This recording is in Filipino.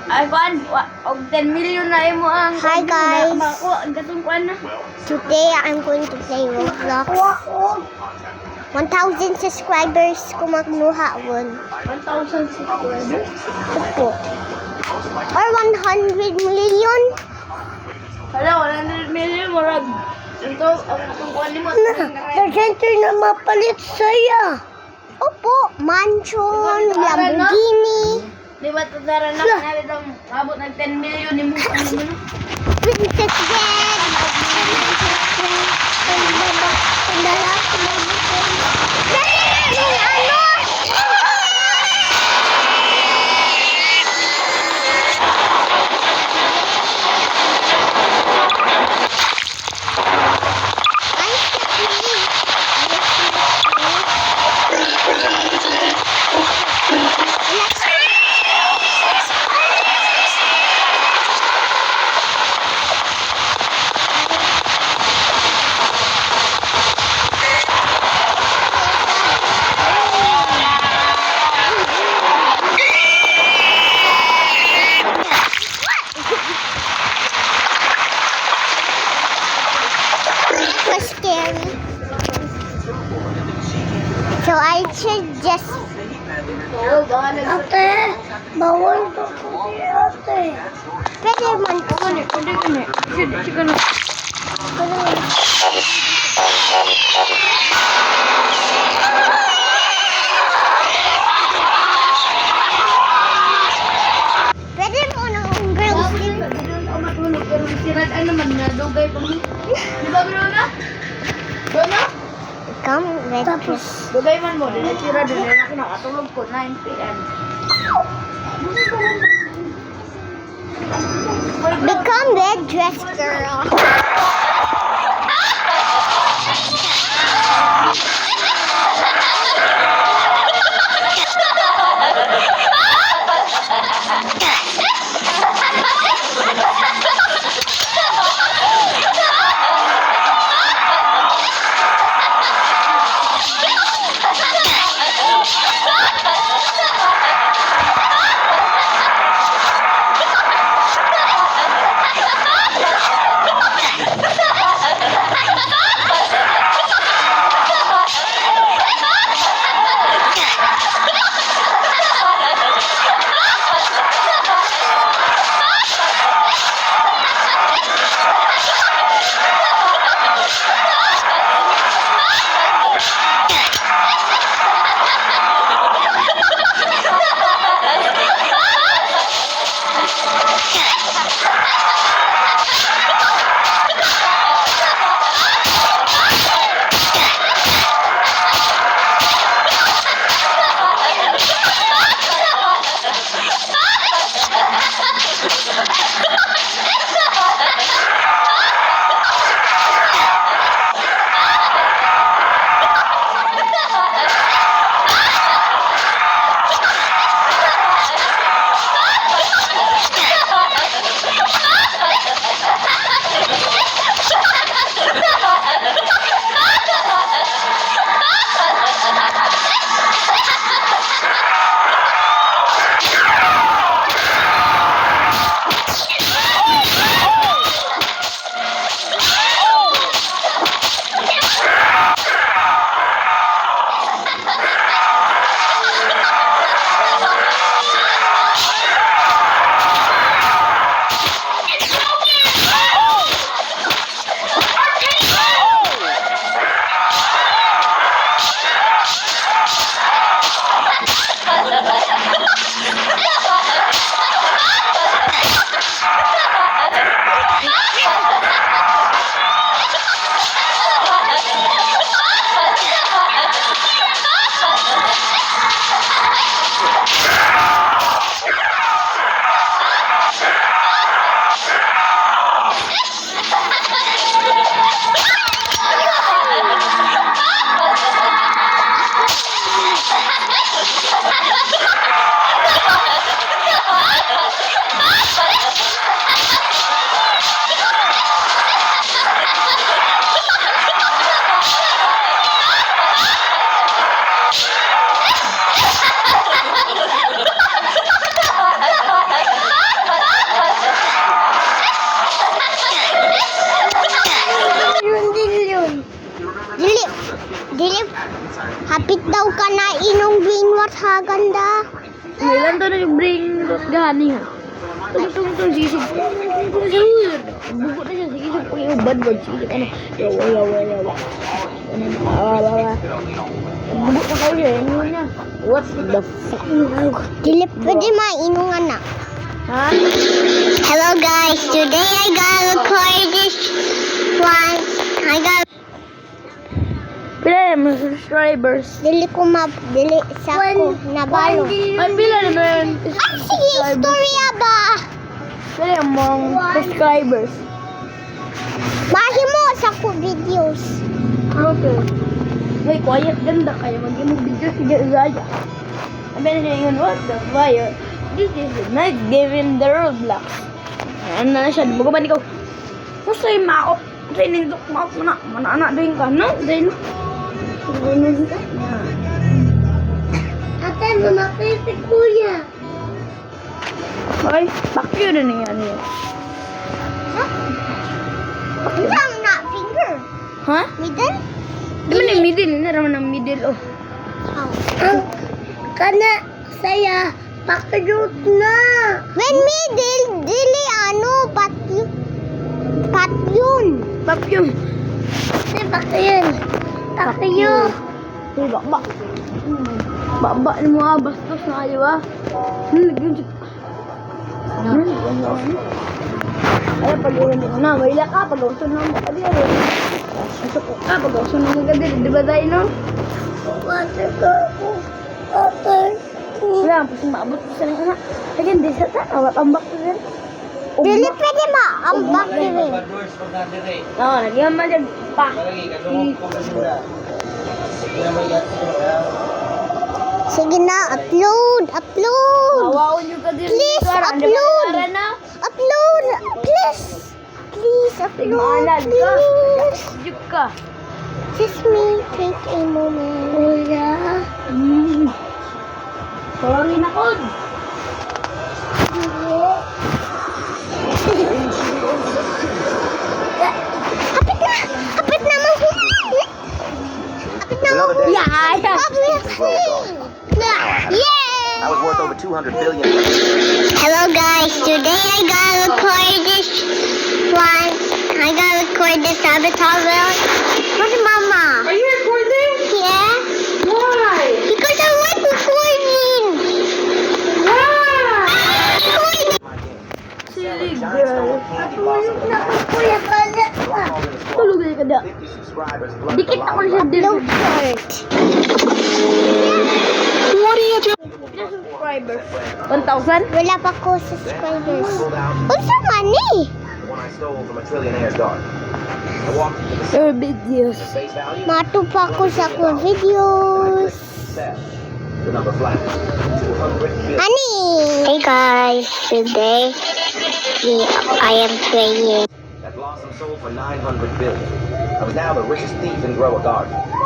Ay, kuan, og 10 million na imo ang Hi, guys. Ang gatong kuan na. Today, I'm going to play Roblox. 1,000 subscribers kung magnuha won. 1,000 subscribers. Opo. Or 100 million. Hala, 100 million murag. Ito, ang atong kuan nimo. Center na mapalit saya. Opo, mansion, Lamborghini. Di ba ito dara na kanali itong abot ng 10 million ni mo? Princess Red. Scary. So I should just... Ate, bawal po po ate. Pwede man po. Sige na. Pwede mo ng girls. Matulog pero siraan naman na dugay pa mo. Di ba bro na? Doon na? Come, red dress. Tapos, dugay man mo, dinatira doon na kinakatulog ko, 9 p.m. Become red dress girl. What ha, ganda? Ilan to na yung brain rot gani ha. Tung sisig. Bugo na siya. Sige, sige. Yung bad word. Sige, ano. Yawa. Bugo na kayo siya. Ano niya? What the fuck? Dili pwede mainungan na. Ha? Hello guys, today I gotta record this one. I got Pila yung mga subscribers. dili sa ko nabalo. Ay, pila naman. Ay, sige, istorya ba? Pila yung mga subscribers. Mahimo sa ko videos. Okay. May quiet ganda kayo. Mag-imong video si Zaya. Sabi na niya yun, what the fire? This is the night game in the Roblox. Ano na siya, bugaban ikaw. Gusto yung maop. Gusto yung nindok maop mo na. Mana-anak doon ka, no? Doon. Doon ka. Ate, mamakay si kuya. Okay, bakyo na niya niya. Isang na finger. Ha? Middle? Di man yung middle. Hindi naman ang middle, oh. Kana saya pakayot na. When middle, dili ano, patyon. Bakyo. Di pakayun. Pakayun. Uy, bakbak. Bakbak ni mga bastos na kayo, ah. Lagyan siya. Ay, pag-iwan din ko na. Maila ka, pag-awson na mo ka din. Masok ka, pag-awson na mo ka din. Di ba tayo, no? Water ka ako. Water. Wala, pasang maabot ko sa lang anak. Lagyan, di sa ta. Awat-ambak ko din. Dili pwede maambak dili. Oo, lagyan mo dyan. Pa. Sige na, upload. Awaon nyo ka din. Please, upload. Please, upload. Tigmaanan ka. Please. Juk ka. Just me, take a moment. Kuya. Sorry na, Kod. Kapit na mo. Another day. Yeah. I was worth over 200 billion. Hello guys, today I gotta record this one. I gotta record this avatar world. Where's Mama? Are you recording? Yeah? Why? Because I like recording. Why? Silly girl. Kuya, kalat pa. Tulog ka da. 50 subscribers. Dikit ako siya din. No part. What are you doing? Ilang subscribers? 1,000? Wala pa ko subscribers. Unsa man eh? The one I stole from a trillionaire's daughter. I walked into the Your videos. face value. Matu pa ko sa ko videos. The number flat. 200 billion. Ani! Hey guys, today I am playing. That blossom sold for 900 billion. I was now the richest thief in Grow a Garden.